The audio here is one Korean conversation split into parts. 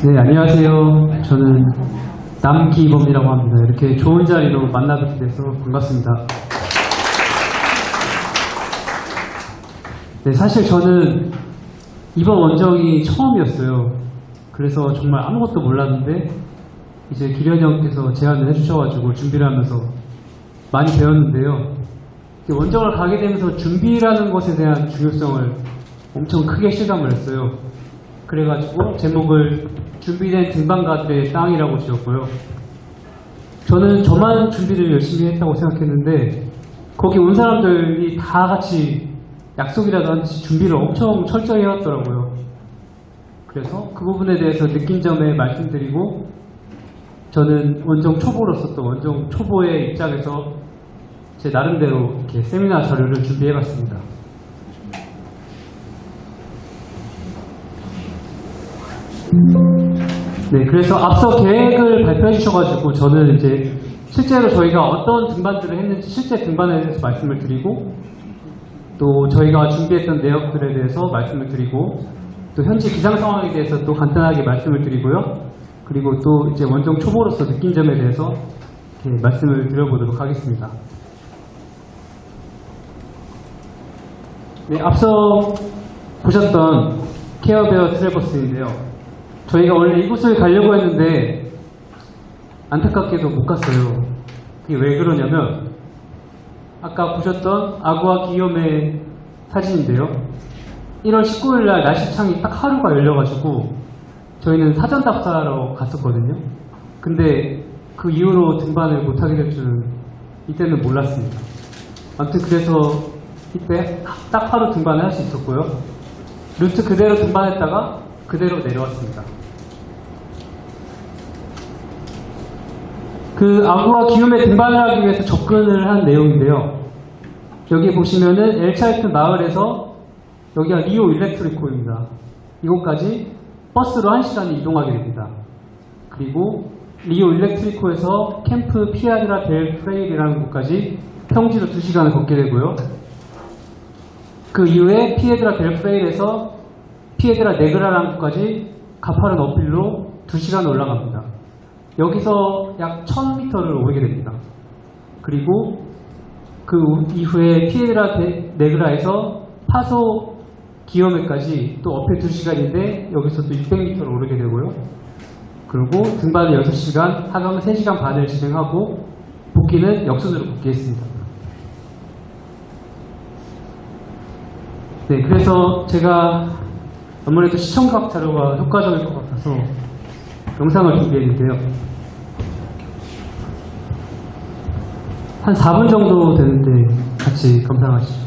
네, 안녕하세요. 저는 남기범이라고 합니다. 이렇게 좋은 자리로 만나뵙게 돼서 반갑습니다. 네, 사실 저는 이번 원정이 처음이었어요. 그래서 정말 아무것도 몰랐는데 이제 기련이 형께서 제안을 해주셔가지고 준비를 하면서 많이 배웠는데요. 원정을 가게 되면서 준비라는 것에 대한 중요성을 엄청 크게 실감을 했어요. 그래가지고 제목을 준비된 등반가들의 땅이라고 지었고요. 저는 저만 준비를 열심히 했다고 생각했는데 거기 온 사람들이 다 같이 약속이라도 한 듯이 준비를 엄청 철저히 해왔더라고요. 그래서 그 부분에 대해서 느낀 점에 말씀드리고, 저는 원정 초보로서 또 원정 초보의 입장에서 제 나름대로 이렇게 세미나 자료를 준비해봤습니다. 네, 그래서 앞서 계획을 발표해 주셔가지고 저는 이제 실제로 저희가 어떤 등반들을 했는지 실제 등반에 대해서 말씀을 드리고, 또 저희가 준비했던 내역들에 대해서 말씀을 드리고, 또 현재 기상 상황에 대해서 또 간단하게 말씀을 드리고요. 그리고 또 이제 원정 초보로서 느낀 점에 대해서 이렇게 말씀을 드려보도록 하겠습니다. 네, 앞서 보셨던 케어베어 트래버스인데요. 저희가 원래 이곳을 가려고 했는데 안타깝게도 못 갔어요. 그게 왜 그러냐면 아까 보셨던 아구아 기욤의 사진인데요. 1월 19일 날 날씨창이 딱 하루가 열려가지고 저희는 사전 답사하러 갔었거든요. 근데 그 이후로 등반을 못하게 될 줄은 이때는 몰랐습니다. 아무튼 그래서 이때 딱 하루 등반을 할 수 있었고요. 루트 그대로 등반했다가 그대로 내려왔습니다. 그 아구아 기욤에 등반을 하기 위해서 접근을 한 내용인데요. 여기 보시면은 엘찰트 마을에서 여기가 리오 일렉트리코입니다. 이곳까지 버스로 1시간이 이동하게 됩니다. 그리고 리오 일렉트리코에서 캠프 피아드라 델 프레일이라는 곳까지 평지로 2시간을 걷게 되고요. 그 이후에 피에드라 델 프레일에서 피에드라 네그라라는 곳까지 가파른 어필로 2시간 올라갑니다. 여기서 약 1000m를 오르게 됩니다. 그리고 그 이후에 피에드라 네그라에서 파소 기욤에까지 또 어필 2시간인데 여기서 또 600m를 오르게 되고요. 그리고 등반을 6시간, 하강은 3시간 반을 진행하고 복귀는 역순으로 복귀했습니다. 네, 그래서 제가 아무래도 시청각 자료가 효과적일 것 같아서 영상을 준비했는데요. 한 4분 정도 되는데 같이 감상하시죠.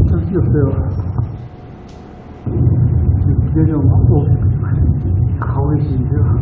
좀 뛰었어요. 기대령 확보 없이 가고 계시는데요.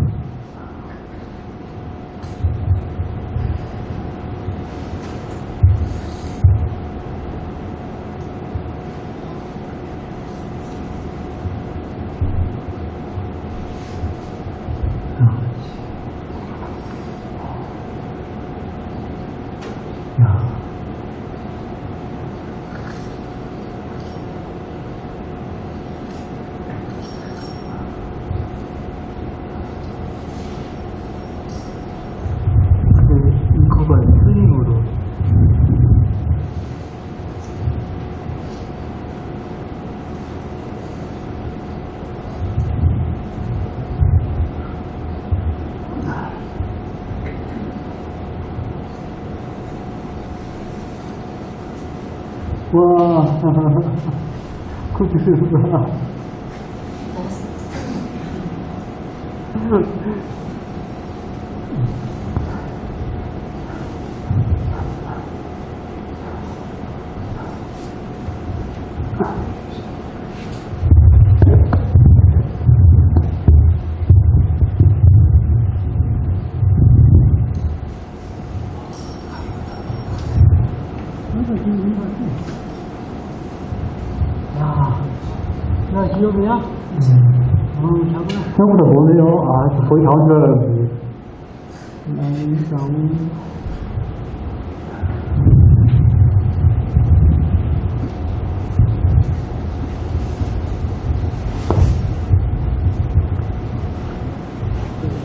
그렇구나. 야, 기억이야? 생각보다 머네요. 아, 거의 다 온 줄 알았는데.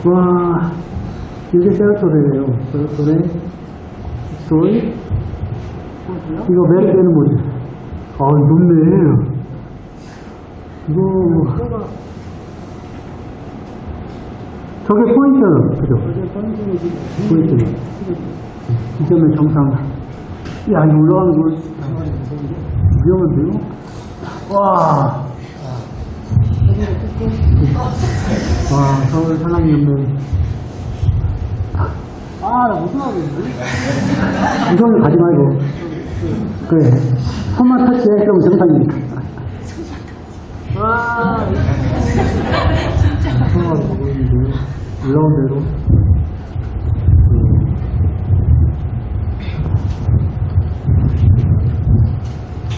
와, 이게 세라토레예요. 세라토레, 스토리. 이거 메르데는 뭐지? 아, 높네. 이거, 저게 포인트는, 그죠? 포인트. 지점의 정상. 야, 이거 올라가는 거 위험한데요? 와. 와, 서울 산악연맹. 나 무서워하겠는데? 이거는 가지 말고. 그래. 손만 터치해, 그럼 정상이니까. 와, 무서워가지고 보이는데요. 올라온 대로.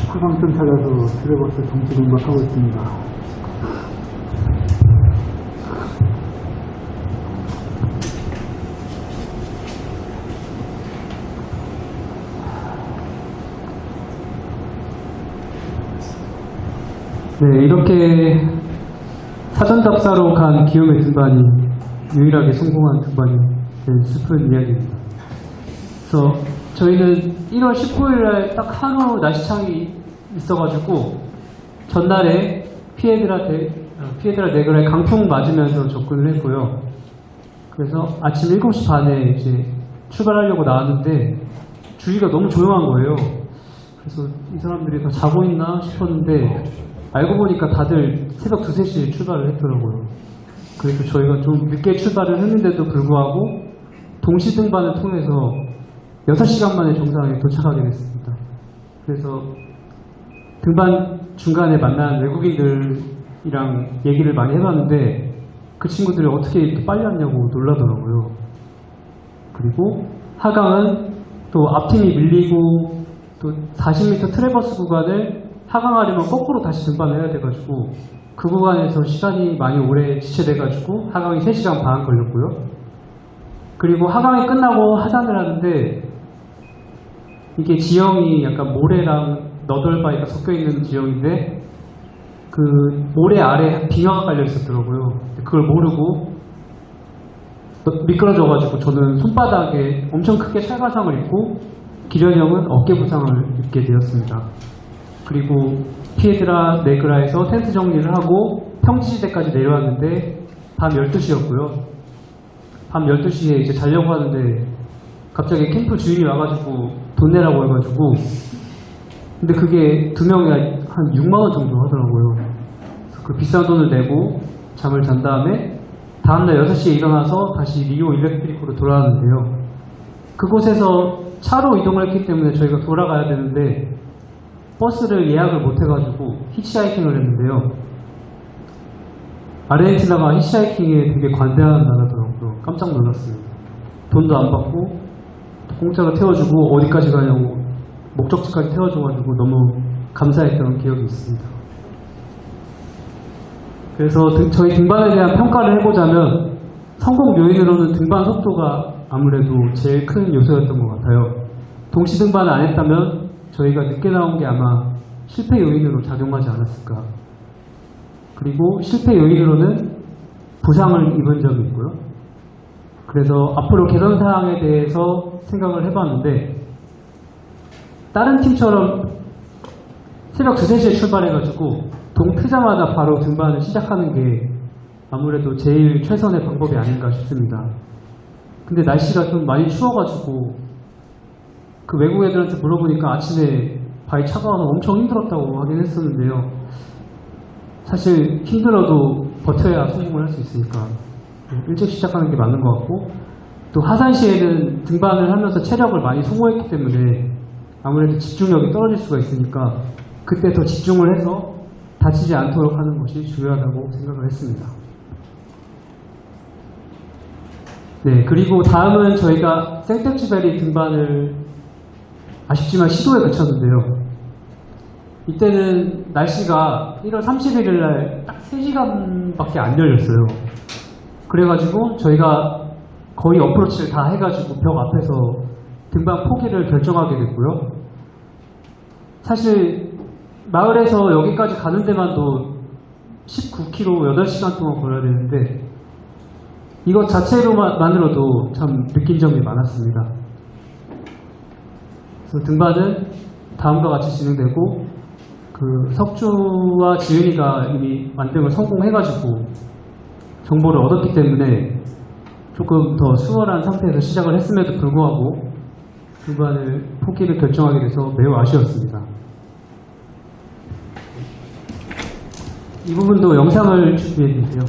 화방점 찾아서 트레버스 정치를 막 하고 있습니다. 네, 이렇게 사전 답사로 간 기욤의 등반이 유일하게 성공한 등반이 된 슬픈 이야기입니다. 그래서 저희는 1월 19일날 딱 하루 날씨창이 있어가지고 전날에 피에드라 네그라에 강풍 맞으면서 접근을 했고요. 그래서 아침 7시 반에 이제 출발하려고 나왔는데 주위가 너무 조용한 거예요. 그래서 이 사람들이 다 자고 있나 싶었는데 알고 보니까 다들 새벽 2, 3시에 출발을 했더라고요. 그래서 저희가 좀 늦게 출발을 했는데도 불구하고 동시 등반을 통해서 6시간 만에 정상에 도착하게 됐습니다. 그래서 등반 중간에 만난 외국인들이랑 얘기를 많이 해봤는데 그 친구들이 어떻게 이렇게 빨리 왔냐고 놀라더라고요. 그리고 하강은 또 앞팀이 밀리고 또 40m 트래버스 구간을 하강하려면 거꾸로 다시 등반을 해야 돼가지고 그 구간에서 시간이 많이 오래 지체돼가지고 하강이 3시간 반 걸렸고요. 그리고 하강이 끝나고 하산을 하는데 이게 지형이 약간 모래랑 너덜바위가 섞여있는 지형인데 그 모래 아래 빙하가 깔려 있었더라고요. 그걸 모르고 미끄러져가지고 저는 손바닥에 엄청 크게 찰과상을 입고 기련이 형은 어깨 부상을 입게 되었습니다. 그리고 피에드라 네그라에서 텐트 정리를 하고 평지지대까지 내려왔는데 밤 12시였고요. 밤 12시에 이제 자려고 하는데 갑자기 캠프 주인이 와가지고 돈 내라고 해가지고 근데 그게 2명이 한 6만원 정도 하더라고요. 그래서 그 비싼 돈을 내고 잠을 잔 다음에 다음날 6시에 일어나서 다시 리오 일렉트리코로 돌아왔는데요. 그곳에서 차로 이동을 했기 때문에 저희가 돌아가야 되는데 버스를 예약을 못해가지고 히치하이킹을 했는데요. 아르헨티나가 히치하이킹에 되게 관대한 나라더라고요. 깜짝 놀랐어요. 돈도 안 받고 공짜로 태워주고 어디까지 가냐고 목적지까지 태워줘가지고 너무 감사했던 기억이 있습니다. 그래서 저희 등반에 대한 평가를 해보자면 성공 요인으로는 등반 속도가 아무래도 제일 큰 요소였던 것 같아요. 동시 등반을 안 했다면 저희가 늦게 나온 게 아마 실패 요인으로 작용하지 않았을까. 그리고 실패 요인으로는 부상을 입은 적이 있고요. 그래서 앞으로 개선 사항에 대해서 생각을 해봤는데 다른 팀처럼 새벽 2, 3시에 출발해가지고 동 트자마자 바로 등반을 시작하는 게 아무래도 제일 최선의 방법이 아닌가 싶습니다. 근데 날씨가 좀 많이 추워가지고 그 외국 애들한테 물어보니까 아침에 발이 차가워서 엄청 힘들었다고 하긴 했었는데요. 사실 힘들어도 버텨야 성공을 할 수 있으니까 일찍 시작하는 게 맞는 것 같고, 또 하산시에는 등반을 하면서 체력을 많이 소모했기 때문에 아무래도 집중력이 떨어질 수가 있으니까 그때 더 집중을 해서 다치지 않도록 하는 것이 중요하다고 생각을 했습니다. 네, 그리고 다음은 저희가 생텍쥐베리 등반을 아쉽지만 시도에 그쳤는데요. 이때는 날씨가 1월 31일 날 딱 3시간밖에 안 열렸어요. 그래가지고 저희가 거의 어프로치를 다 해가지고 벽 앞에서 등반 포기를 결정하게 됐고요. 사실 마을에서 여기까지 가는 데만도 19km 8시간 동안 걸어야 되는데 이것 자체로만으로도 참 느낀 점이 많았습니다. 그래서 등반은 다음과 같이 진행되고, 그 석주와 지은이가 이미 만등을 성공해가지고 정보를 얻었기 때문에 조금 더 수월한 상태에서 시작을 했음에도 불구하고 등반을 포기를 결정하게 돼서 매우 아쉬웠습니다. 이 부분도 영상을 준비해 주세요.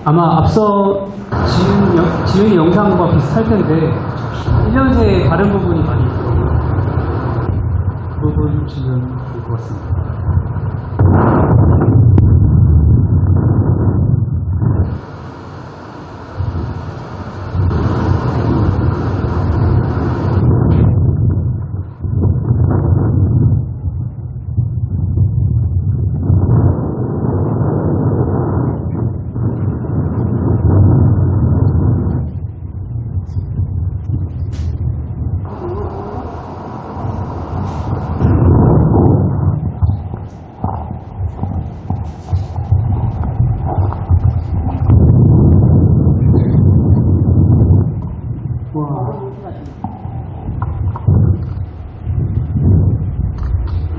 아마 앞서 지은이 영상과 비슷할 텐데 1년 새에 다른 부분이 많이 있더라고요. 그 부분 보시면 좋을 것 같습니다.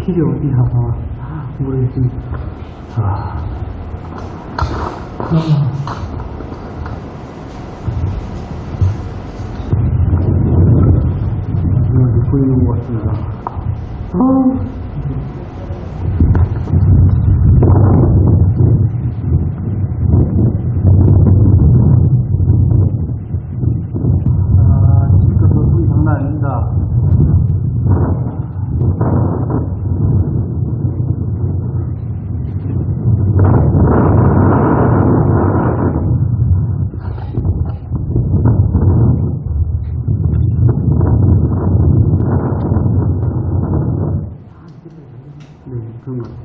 길이 어디야? 모르겠지. 보이는 것 같습니다. 진짜 손 장난 아닙니다. 그런 것 같아요.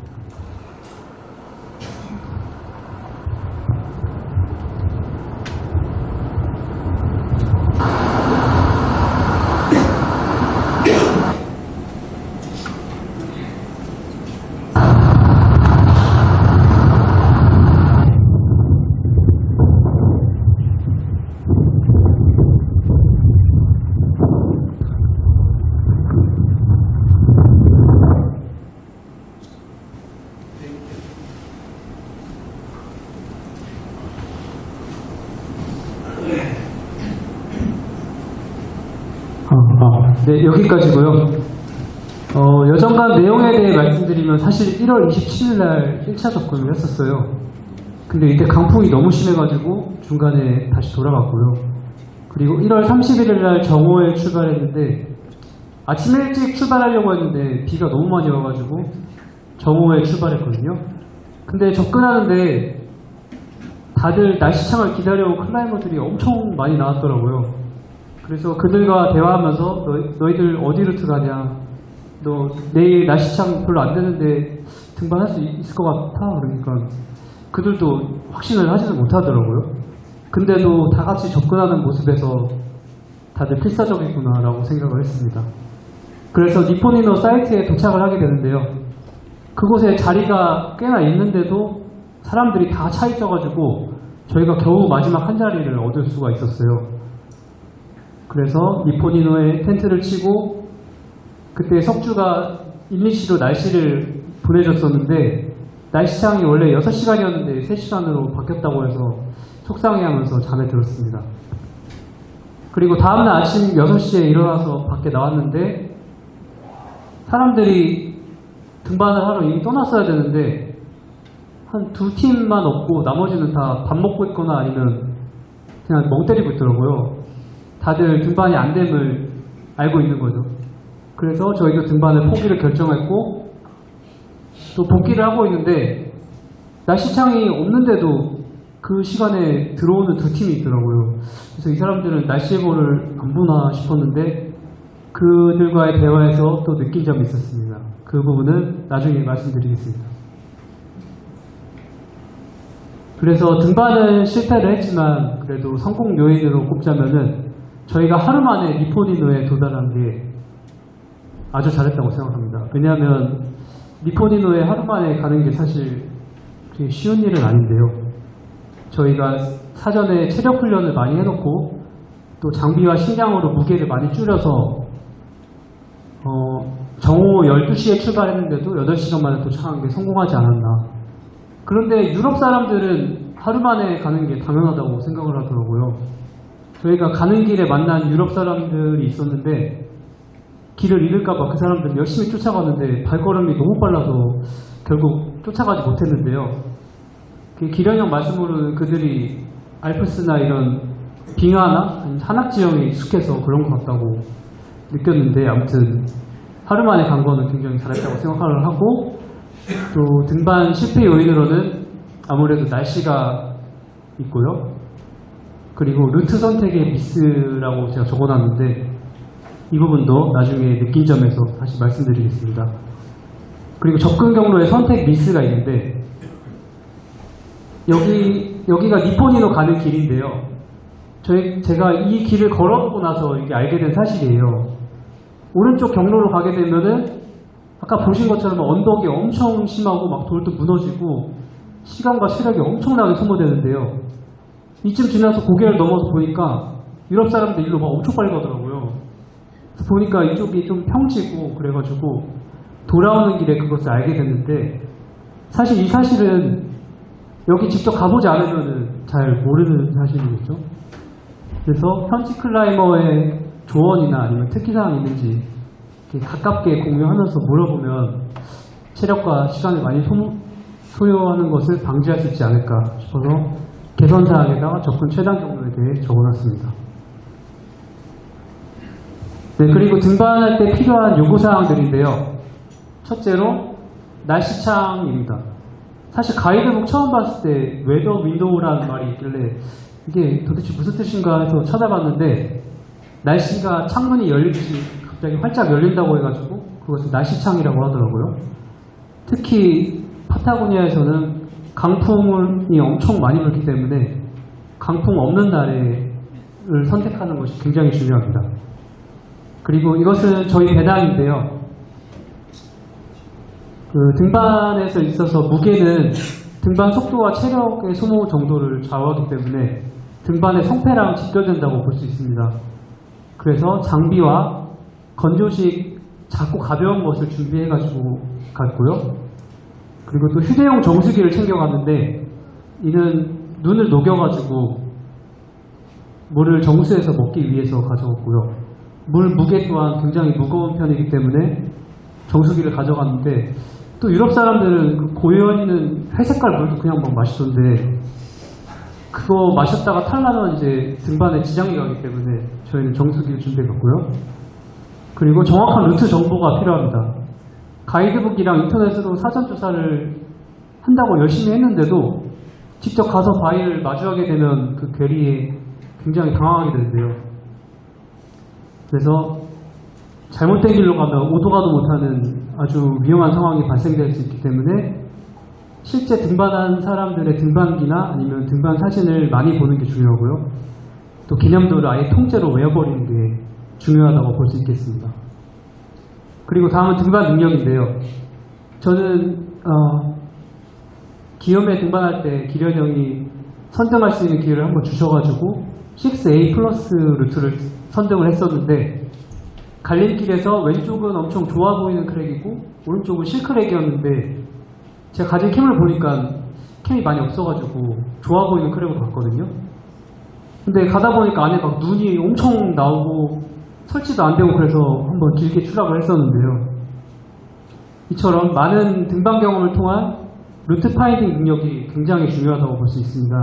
네, 여기까지고요. 여정관 내용에 대해 말씀드리면 사실 1월 27일 날 1차 접근을 했었어요. 근데 이때 강풍이 너무 심해가지고 중간에 다시 돌아갔고요. 그리고 1월 31일 날 정오에 출발했는데 아침 일찍 출발하려고 했는데 비가 너무 많이 와가지고 정오에 출발했거든요. 근데 접근하는데 다들 날씨창을 기다려온 클라이머들이 엄청 많이 나왔더라고요. 그래서 그들과 대화하면서 너희들 어디 루트 가냐, 너 내일 날씨창 별로 안 되는데 등반할 수 있을 것 같아? 그러니까 그들도 확신을 하지는 못하더라고요. 근데도 다 같이 접근하는 모습에서 다들 필사적이구나 라고 생각을 했습니다. 그래서 니포니노 사이트에 도착을 하게 되는데요. 그곳에 자리가 꽤나 있는데도 사람들이 다 차 있어가지고 저희가 겨우 마지막 한 자리를 얻을 수가 있었어요. 그래서 니포니노에 텐트를 치고 그때 석주가 인리시로 날씨를 보내줬었는데 날씨창이 원래 6시간이었는데 3시간으로 바뀌었다고 해서 속상해하면서 잠에 들었습니다. 그리고 다음날 아침 6시에 일어나서 밖에 나왔는데 사람들이 등반을 하러 이미 떠났어야 되는데 한 2팀만 없고 나머지는 다 밥 먹고 있거나 아니면 그냥 멍 때리고 있더라고요. 다들 등반이 안 됨을 알고 있는 거죠. 그래서 저희도 등반을 포기를 결정했고 또 복귀를 하고 있는데 날씨창이 없는데도 그 시간에 들어오는 2팀이 있더라고요. 그래서 이 사람들은 날씨 예보를 안 보나 싶었는데 그들과의 대화에서 또 느낀 점이 있었습니다. 그 부분은 나중에 말씀드리겠습니다. 그래서 등반은 실패를 했지만 그래도 성공 요인으로 꼽자면은 저희가 하루 만에 니포니노에 도달한 게 아주 잘했다고 생각합니다. 왜냐하면 니포니노에 하루 만에 가는 게 사실 되게 쉬운 일은 아닌데요. 저희가 사전에 체력 훈련을 많이 해놓고 또 장비와 식량으로 무게를 많이 줄여서 정오 12시에 출발했는데도 8시간 만에 도착한 게 성공하지 않았나. 그런데 유럽 사람들은 하루 만에 가는 게 당연하다고 생각을 하더라고요. 저희가 가는 길에 만난 유럽 사람들이 있었는데 길을 잃을까봐 그 사람들 열심히 쫓아가는데 발걸음이 너무 빨라서 결국 쫓아가지 못했는데요. 기련형 말씀으로는 그들이 알프스나 이런 빙하나 한악 지형에 익숙해서 그런 것 같다고 느꼈는데 아무튼 하루 만에 간 거는 굉장히 잘했다고 생각을 하고 또 등반 실패 요인으로는 아무래도 날씨가 있고요. 그리고 루트 선택의 미스라고 제가 적어놨는데 이 부분도 나중에 느낀 점에서 다시 말씀드리겠습니다. 그리고 접근 경로의 선택 미스가 있는데 여기가 니포니노 가는 길인데요. 제가 이 길을 걸어보고 나서 이게 알게 된 사실이에요. 오른쪽 경로로 가게 되면은 아까 보신 것처럼 언덕이 엄청 심하고 막 돌도 무너지고 시간과 체력이 엄청나게 소모되는데요. 이쯤 지나서 고개를 넘어서 보니까 유럽 사람들 일로 막 엄청 빨리 가더라고요. 보니까 이쪽이 좀 평지고 그래가지고 돌아오는 길에 그것을 알게 됐는데 사실 이 사실은 여기 직접 가보지 않으면 잘 모르는 사실이겠죠. 그래서 현지 클라이머의 조언이나 아니면 특기사항이 있는지 가깝게 공유하면서 물어보면 체력과 시간을 많이 소요하는 것을 방지할 수 있지 않을까 싶어서 개선사항에다가 접근 최단 경로에 대해 적어놨습니다. 네, 그리고 등반할 때 필요한 요구사항들인데요. 첫째로 날씨창입니다. 사실 가이드북 처음 봤을 때 웨더 윈도우라는 말이 있길래 이게 도대체 무슨 뜻인가 해서 찾아봤는데 날씨가 창문이 열리듯이 갑자기 활짝 열린다고 해가지고 그것을 날씨창이라고 하더라고요. 특히 파타고니아에서는 강풍이 엄청 많이 불기 때문에 강풍 없는 날을 선택하는 것이 굉장히 중요합니다. 그리고 이것은 저희 배낭인데요. 등반에서 있어서 무게는 등반 속도와 체력의 소모 정도를 좌우하기 때문에 등반의 성패랑 직결된다고 볼 수 있습니다. 그래서 장비와 건조식 작고 가벼운 것을 준비해가지고 갔고요. 그리고 또 휴대용 정수기를 챙겨갔는데 이는 눈을 녹여가지고 물을 정수해서 먹기 위해서 가져갔고요. 물 무게 또한 굉장히 무거운 편이기 때문에 정수기를 가져갔는데 또 유럽 사람들은 그 고연이는 회색깔 물도 그냥 막 마시던데 그거 마셨다가 탈나면 이제 등반에 지장이 가기 때문에 저희는 정수기를 준비해갔고요. 그리고 정확한 루트 정보가 필요합니다. 가이드북이랑 인터넷으로 사전 조사를 한다고 열심히 했는데도 직접 가서 바위를 마주하게 되면 그 괴리에 굉장히 당황하게 되는데요. 그래서 잘못된 길로 가면 오도 가도 못하는 아주 위험한 상황이 발생될 수 있기 때문에 실제 등반한 사람들의 등반기나 아니면 등반 사진을 많이 보는 게 중요하고요. 또 기념도를 아예 통째로 외워버리는 게 중요하다고 볼 수 있겠습니다. 그리고 다음은 등반 능력인데요. 저는 기욤에 등반할 때 기련 형이 선등할 수 있는 기회를 한번 주셔가지고 6A 플러스 루트를 선등을 했었는데 갈림길에서 왼쪽은 엄청 좋아 보이는 크랙이고 오른쪽은 실크랙이었는데 제가 가진 캠을 보니까 캠이 많이 없어가지고 좋아 보이는 크랙으로 갔거든요. 근데 가다 보니까 안에 막 눈이 엄청 나오고 설치도 안 되고 그래서 한번 길게 추락을 했었는데요. 이처럼 많은 등반 경험을 통한 루트 파인딩 능력이 굉장히 중요하다고 볼 수 있습니다.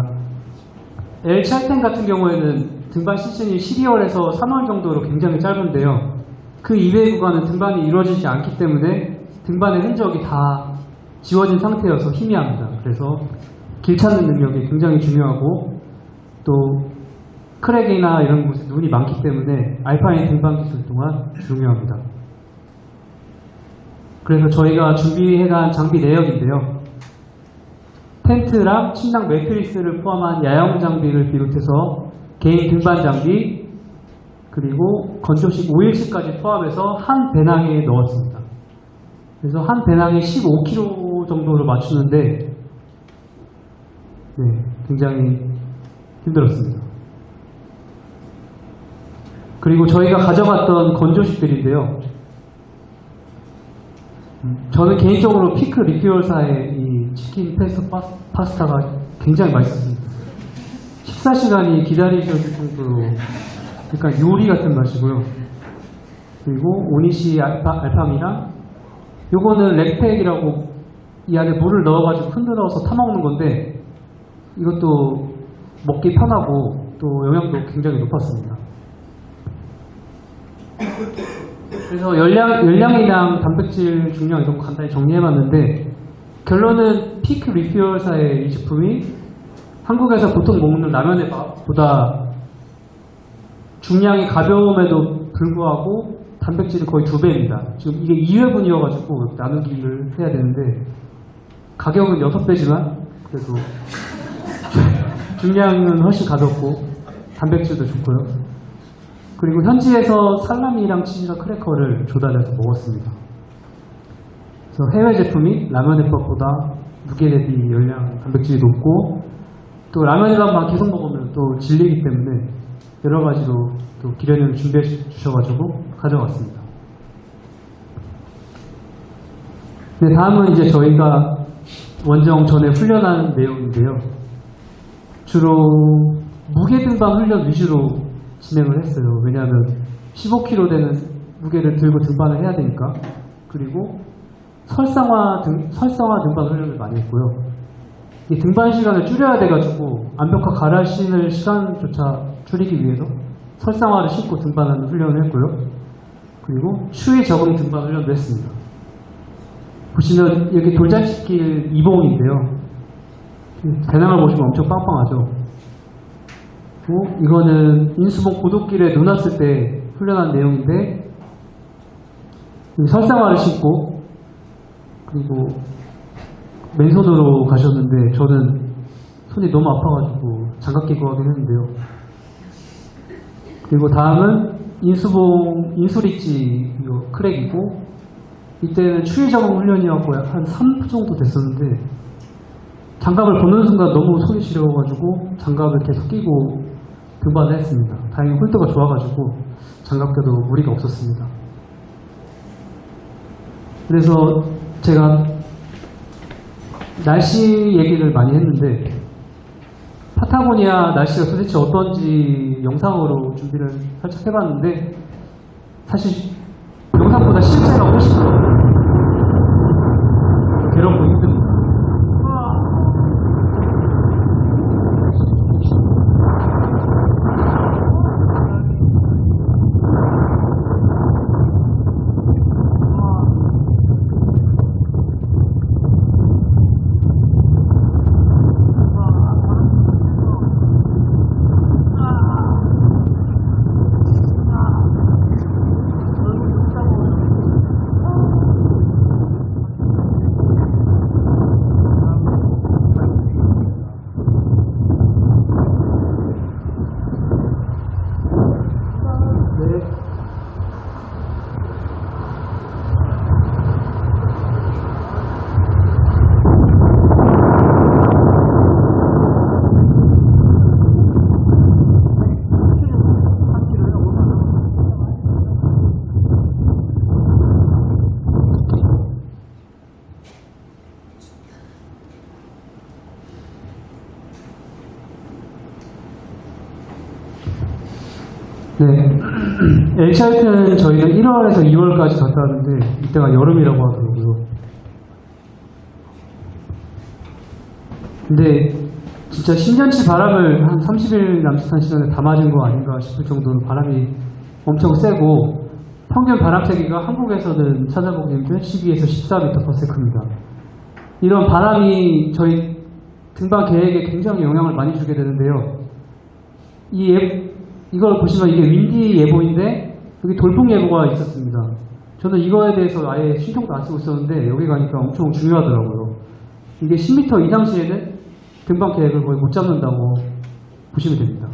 L710 같은 경우에는 등반 시즌이 12월에서 3월 정도로 굉장히 짧은데요. 그 이외의 구간은 등반이 이루어지지 않기 때문에 등반의 흔적이 다 지워진 상태여서 희미합니다. 그래서 길 찾는 능력이 굉장히 중요하고 또 크랙이나 이런 곳에 눈이 많기 때문에 알파인 등반 기술 또한 중요합니다. 그래서 저희가 준비해간 장비 내역인데요. 텐트랑 침낭 매트리스를 포함한 야영 장비를 비롯해서 개인 등반 장비 그리고 건조식 5일치까지 포함해서 한 배낭에 넣었습니다. 그래서 한 배낭에 15kg 정도를 맞추는데 굉장히 힘들었습니다. 그리고 저희가 가져갔던 건조식들인데요. 저는 개인적으로 피크 리퓨얼사의 이 치킨 페스토 파스타가 굉장히 맛있었습니다. 식사 시간이 기다리셔질 정도로 약간 요리 같은 맛이고요. 그리고 오니시 알팜이랑 요거는 렉팩이라고 이 안에 물을 넣어가지고 흔들어서 타먹는 건데 이것도 먹기 편하고 또 영양도 굉장히 높았습니다. 그래서 열량이랑 단백질 중량 이런 거 간단히 정리해봤는데 결론은 피크 리퓨얼사의 이 제품이 한국에서 보통 먹는 라면의 맛보다 중량이 가벼움에도 불구하고 단백질이 거의 2배입니다. 지금 이게 2회분이어가지고 나누기를 해야 되는데 가격은 6배지만 그래도 중량은 훨씬 가볍고 단백질도 좋고요. 그리고 현지에서 살라미랑 치즈랑 크래커를 조달해서 먹었습니다. 그래서 해외 제품이 라면의 밥보다 무게 대비 열량, 단백질이 높고 또 라면의 밥만 계속 먹으면 또 질리기 때문에 여러 가지로 또 기련을 준비해 주셔가지고 가져왔습니다. 네, 다음은 이제 저희가 원정 전에 훈련한 내용인데요. 주로 무게 등반 훈련 위주로 진행을 했어요. 왜냐하면 15kg 되는 무게를 들고 등반을 해야 되니까. 그리고 설상화 등반 훈련을 많이 했고요. 이 등반 시간을 줄여야 돼가지고 암벽화 갈아 신을 시간조차 줄이기 위해서 설상화를 신고 등반하는 훈련을 했고요. 그리고 추위 적응 등반 훈련도 했습니다. 보시면 여기 돌잔치길 이봉인데요. 배낭을 보시면 엄청 빵빵하죠. 이거는 인수봉 고독길에 눈 왔을 때 훈련한 내용인데 설상화를 신고 그리고 맨손으로 가셨는데 저는 손이 너무 아파가지고 장갑 끼고 하긴 했는데요. 그리고 다음은 인수리지 크랙이고 이때는 추위 적응 훈련이었고 한 3분 정도 됐었는데 장갑을 벗는 순간 너무 손이 시려워가지고 장갑을 계속 끼고 등반을 했습니다. 다행히 홀드가 좋아가지고 장갑 껴도 무리가 없었습니다. 그래서 제가 날씨 얘기를 많이 했는데 파타고니아 날씨가 도대체 어떤지 영상으로 준비를 살짝 해봤는데 사실 영상보다 실제가 훨씬 더 괴롭고 힘듭니다. 네. 엘차이트는 저희는 1월에서 2월까지 갔다 왔는데 이때가 여름이라고 하더라고요. 근데 진짜 10년치 바람을 한 30일 남짓한 시간에 다 맞은 거 아닌가 싶을 정도로 바람이 엄청 세고 평균 바람 세기가 한국에서는 찾아보기 힘든 12에서 14m/s입니다. 이런 바람이 저희 등반 계획에 굉장히 영향을 많이 주게 되는데요. 이걸 보시면 이게 윈디 예보인데 여기 돌풍 예보가 있었습니다. 저는 이거에 대해서 아예 신경도 안 쓰고 있었는데 여기 가니까 엄청 중요하더라고요. 이게 10m 이상 시에는 등반 계획을 거의 못 잡는다고 보시면 됩니다.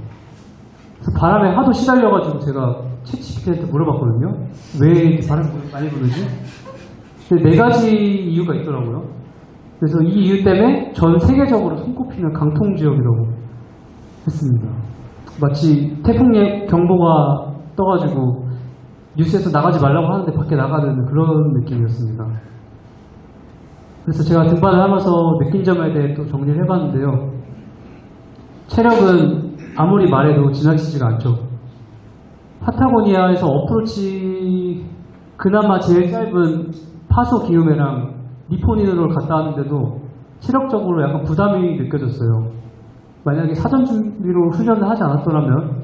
그래서 바람에 하도 시달려가지고 제가 챗GPT한테 물어봤거든요. 왜 이렇게 바람이 많이 부는지? 근데 4가지 이유가 있더라고요. 그래서 이 이유 때문에 전 세계적으로 손꼽히는 강풍 지역이라고 했습니다. 마치 태풍 경보가 떠가지고 뉴스에서 나가지 말라고 하는데 밖에 나가는 그런 느낌이었습니다. 그래서 제가 등반을 하면서 느낀 점에 대해 또 정리를 해봤는데요. 체력은 아무리 말해도 지나치지가 않죠. 파타고니아에서 어프로치 그나마 제일 짧은 파소 기욤에랑 니포니누를 갔다 왔는데도 체력적으로 약간 부담이 느껴졌어요. 만약에 사전 준비로 훈련을 하지 않았더라면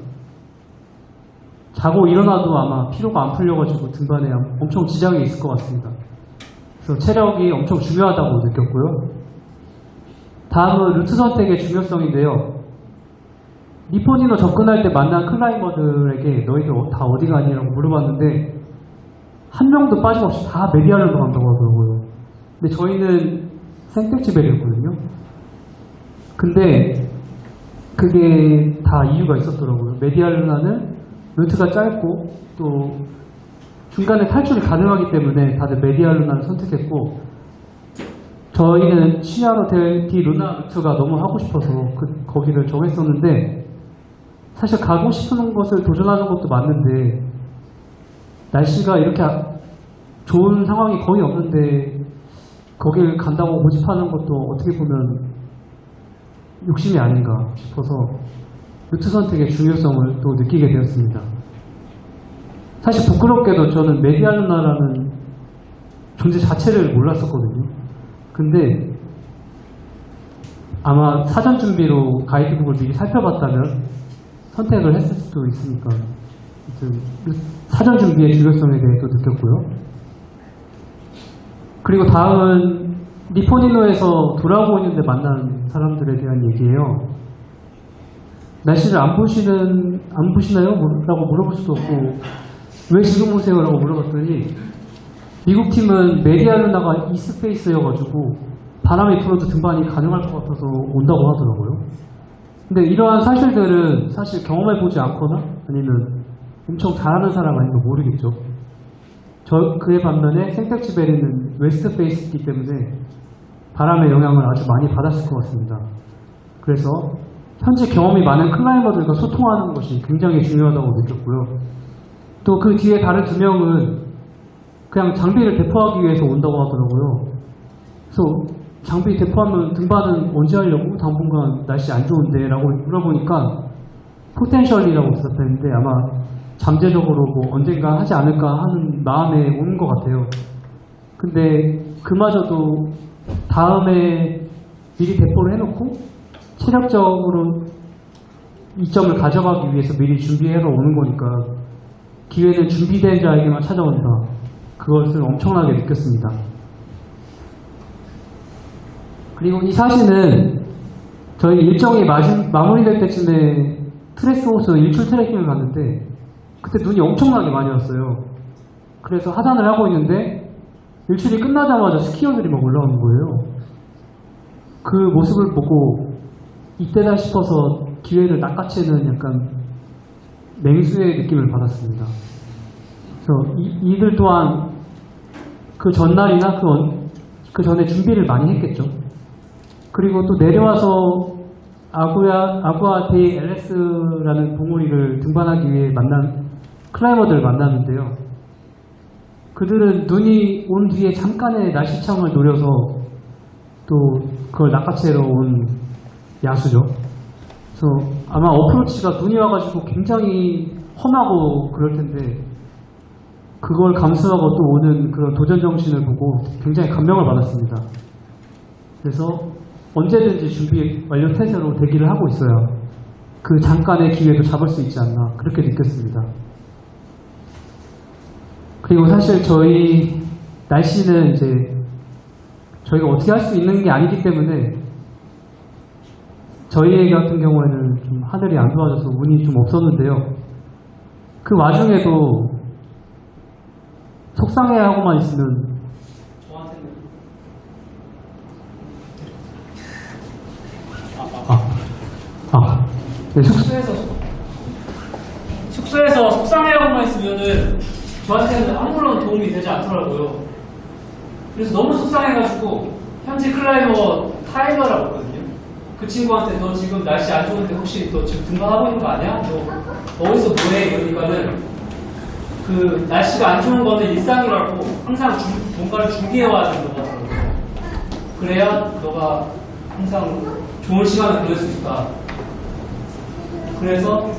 자고 일어나도 아마 피로가 안 풀려가지고 등반에 엄청 지장이 있을 것 같습니다. 그래서 체력이 엄청 중요하다고 느꼈고요. 다음은 루트 선택의 중요성인데요. 니포니노 접근할 때 만난 클라이머들에게 너희들 다 어디 가니라고 물어봤는데 한 명도 빠짐없이 다 메디알로 간다고 하더라고요. 근데 저희는 생텍쥐벨이었거든요. 근데 그게 다 이유가 있었더라고요. 메디알루나는 루트가 짧고 또 중간에 탈출이 가능하기 때문에 다들 메디알루나를 선택했고 저희는 치아로 디 루나 루트가 너무 하고 싶어서 거기를 정했었는데 사실 가고 싶은 것을 도전하는 것도 맞는데 날씨가 이렇게 좋은 상황이 거의 없는데 거길 간다고 모집하는 것도 어떻게 보면 욕심이 아닌가 싶어서 루트 선택의 중요성을 또 느끼게 되었습니다. 사실 부끄럽게도 저는 메디알루나라는 존재 자체를 몰랐었거든요. 근데 아마 사전 준비로 가이드북을 미리 살펴봤다면 선택을 했을 수도 있으니까 사전 준비의 중요성에 대해 또 느꼈고요. 그리고 다음은 니포니노에서 돌아오고 있는데 만난 사람들에 대한 얘기예요. 날씨를 안 보시나요? 라고 물어볼 수도 없고 왜 지금 오세요? 라고 물어봤더니 미국 팀은 메디알루나가 이스페이스여가지고 바람이 불어도 등반이 가능할 것 같아서 온다고 하더라고요. 근데 이러한 사실들은 사실 경험해보지 않거나 아니면 엄청 잘하는 사람 아니면 모르겠죠. 그에 반면에 생텍쥐베리는 웨스트 페이스이기 때문에 바람의 영향을 아주 많이 받았을 것 같습니다. 그래서 현재 경험이 많은 클라이머들과 소통하는 것이 굉장히 중요하다고 느꼈고요. 또 그 뒤에 다른 2명은 그냥 장비를 대포하기 위해서 온다고 하더라고요. 그래서 장비 대포하면 등반은 언제 하려고? 당분간 날씨 안 좋은데 라고 물어보니까 포텐셜이라고 대답했는데 아마 잠재적으로 뭐 언젠가 하지 않을까 하는 마음에 오는 것 같아요. 근데 그마저도 다음에 미리 대포를 해놓고 체력적으로 이점을 가져가기 위해서 미리 준비해서 오는 거니까 기회는 준비된 자에게만 찾아온다. 그것을 엄청나게 느꼈습니다. 그리고 이 사진은 저희 일정이 마무리될 때쯤에 트레스호스 일출 트레킹을 갔는데 그때 눈이 엄청나게 많이 왔어요. 그래서 하단을 하고 있는데 일출이 끝나자마자 스키어들이 막 올라오는 거예요. 그 모습을 보고 이때다 싶어서 기회를 낚아채는 약간 맹수의 느낌을 받았습니다. 그래서 이들 또한 그 전날이나 그 전에 준비를 많이 했겠죠. 그리고 또 내려와서 아구아 데이 LS라는 봉우리를 등반하기 위해 만난 클라이머들을 만났는데요. 그들은 눈이 온 뒤에 잠깐의 날씨창을 노려서 또 그걸 낚아채러 온 야수죠. 그래서 아마 어프로치가 눈이 와가지고 굉장히 험하고 그럴 텐데 그걸 감수하고 또 오는 그런 도전 정신을 보고 굉장히 감명을 받았습니다. 그래서 언제든지 준비 완료 태세로 대기를 하고 있어야 그 잠깐의 기회도 잡을 수 있지 않나 그렇게 느꼈습니다. 그리고 사실 저희 날씨는 이제 저희가 어떻게 할 수 있는 게 아니기 때문에 저희 같은 경우에는 좀 하늘이 안 도와줘서 운이 좀 없었는데요. 그 와중에도 속상해하고만 있으면 네, 숙소에서 속상해하고만 있으면은 저한테는 아무런 도움이 되지 않더라고요. 그래서 너무 속상해가지고 현지 클라이머 타일러라고 있거든요. 그 친구한테 너 지금 날씨 안 좋은데 혹시 너 지금 등반하고 있는 거 아니야? 너 어디서 뭐해? 이러니까는 그 날씨가 안 좋은 거는 일상이라고 항상 뭔가를 준비해와야 된다고 하더라고요. 그래야 너가 항상 좋은 시간을 보낼 수 있다. 그래서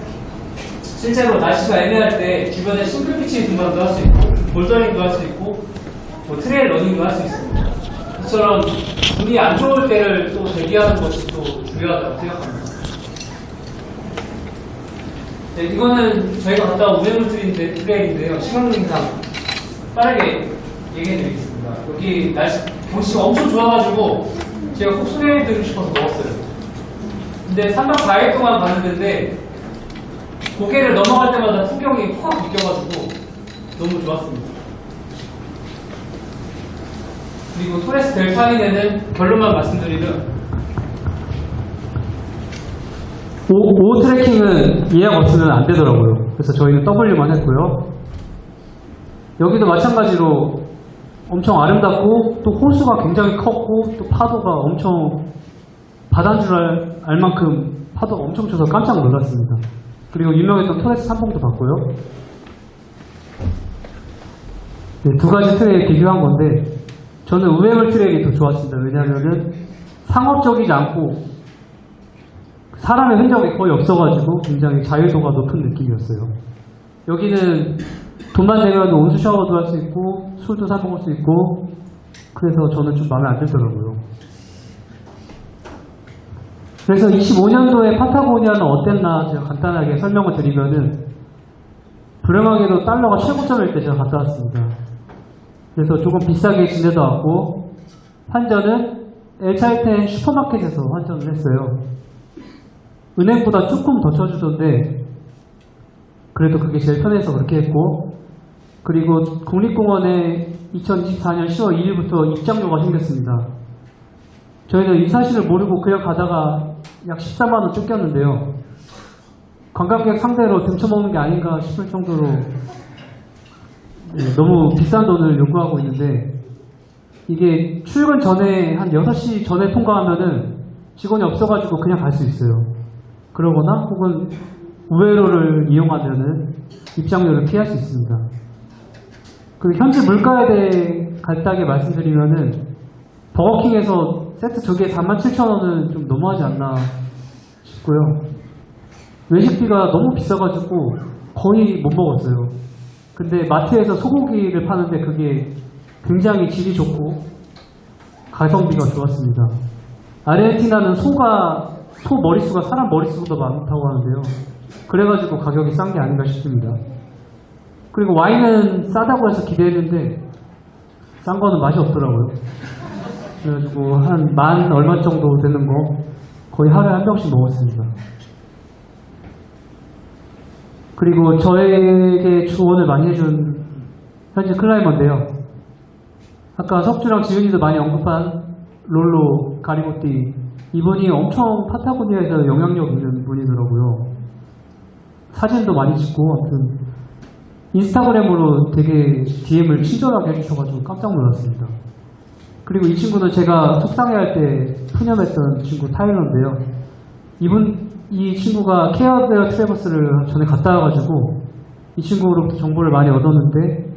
실제로 날씨가 애매할 때 주변에 싱글피치 등반도 할 수 있고 볼더링도 할 수 있고 뭐 트레일 러닝도 할 수 있습니다. 이처럼 운이 안 좋을 때를 또 대비하는 것이 또 중요하다고 생각합니다. 네, 이거는 저희가 갔다 온 우회물 트레일인데요. 시간상 빠르게 얘기해드리겠습니다. 여기 날씨 경치가 엄청 좋아가지고 제가 꼭 소개해드리고 싶어서 먹었어요. 근데 3박 4일 동안 갔는데 고개를 넘어갈 때마다 풍경이 확 바뀌어가지고 너무 좋았습니다. 그리고 토레스 델타인에는 결론만 말씀드리면 오 트레킹은 예약 없으면 안 되더라고요. 그래서 저희는 W만 했고요. 여기도 마찬가지로 엄청 아름답고 또 호수가 굉장히 컸고 또 파도가 엄청 바다인 줄 알 만큼 파도가 엄청 쳐서 깜짝 놀랐습니다. 그리고 유명했던 토레스 산봉도 봤고요. 네, 두 가지 트레일 비교한 건데 저는 우회물 트레일이 더 좋았습니다. 왜냐하면 상업적이지 않고 사람의 흔적이 거의 없어가지고 굉장히 자유도가 높은 느낌이었어요. 여기는 돈만 내면 온수 샤워도 할 수 있고 술도 사 먹을 수 있고 그래서 저는 좀 마음에 안 들더라고요. 그래서 25년도에 파타고니아는 어땠나 제가 간단하게 설명을 드리면은 불행하게도 달러가 최고점일 때 제가 갔다 왔습니다. 그래서 조금 비싸게 지내다 왔고 환전은 엘찰텐 슈퍼마켓에서 환전을 했어요. 은행보다 조금 더 쳐주던데 그래도 그게 제일 편해서 그렇게 했고 그리고 국립공원에 2024년 10월 2일부터 입장료가 생겼습니다. 저희는 이 사실을 모르고 그냥 가다가 약 14만원 뜯겼는데요. 관광객 상대로 등쳐먹는 게 아닌가 싶을 정도로 너무 비싼 돈을 요구하고 있는데 이게 출근 전에 한 6시 전에 통과하면은 직원이 없어가지고 그냥 갈 수 있어요. 그러거나 혹은 우회로를 이용하면은 입장료를 피할 수 있습니다. 그리고 현지 물가에 대해 간단하게 말씀드리면은 버거킹에서 세트 2개 47,000원은 좀 너무하지 않나 싶고요. 외식비가 너무 비싸가지고 거의 못 먹었어요. 근데 마트에서 소고기를 파는데 그게 굉장히 질이 좋고 가성비가 좋았습니다. 아르헨티나는 소 머릿수가 사람 머릿수보다 많다고 하는데요. 그래가지고 가격이 싼 게 아닌가 싶습니다. 그리고 와인은 싸다고 해서 기대했는데 싼 거는 맛이 없더라고요. 그래가지고 한 10,000 얼마 정도 되는 거 거의 하루에 한 병씩 먹었습니다. 그리고 저에게 조언을 많이 해준 현지 클라이머인데요. 아까 석주랑 지윤이도 많이 언급한 롤로 가리고띠, 이분이 엄청 파타고니아에서 영향력 있는 분이더라고요. 사진도 많이 찍고 아무튼 인스타그램으로 되게 DM을 친절하게 해주셔가지고 깜짝 놀랐습니다. 그리고 이 친구는 제가 속상해할 때 푸념했던 친구 타일러인데요. 이 친구가 케어베어 트래버스를 전에 갔다 와가지고 이 친구로부터 정보를 많이 얻었는데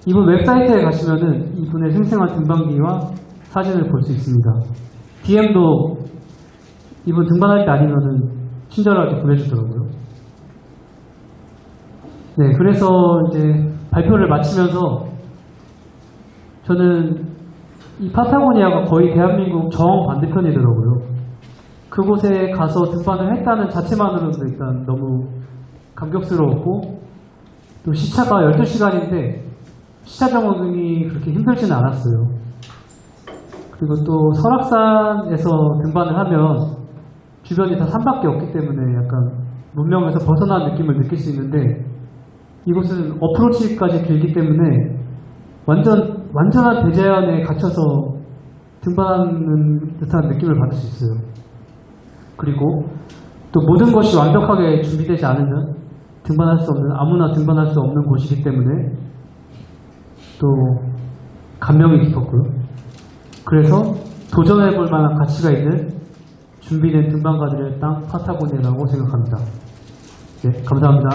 이분 웹사이트에 가시면은 이분의 생생한 등반기와 사진을 볼 수 있습니다. DM도 이분 등반할 때 아니면은 친절하게 보내주더라고요. 네, 그래서 이제 발표를 마치면서 저는 이 파타고니아가 거의 대한민국 정반대편이더라고요. 그곳에 가서 등반을 했다는 자체만으로도 일단 너무 감격스러웠고, 또 시차가 12시간인데 시차 적응이 그렇게 힘들지는 않았어요. 그리고 또 설악산에서 등반을 하면 주변이 다 산밖에 없기 때문에 약간 문명에서 벗어난 느낌을 느낄 수 있는데, 이곳은 어프로치까지 길기 때문에 완전한 대자연에 갇혀서 등반하는 듯한 느낌을 받을 수 있어요. 그리고 또 모든 것이 완벽하게 준비되지 않으면 등반할 수 없는, 아무나 등반할 수 없는 곳이기 때문에 또 감명이 깊었고요. 그래서 도전해볼 만한 가치가 있는 준비된 등반가들의 땅 파타고니아라고 생각합니다. 네, 감사합니다.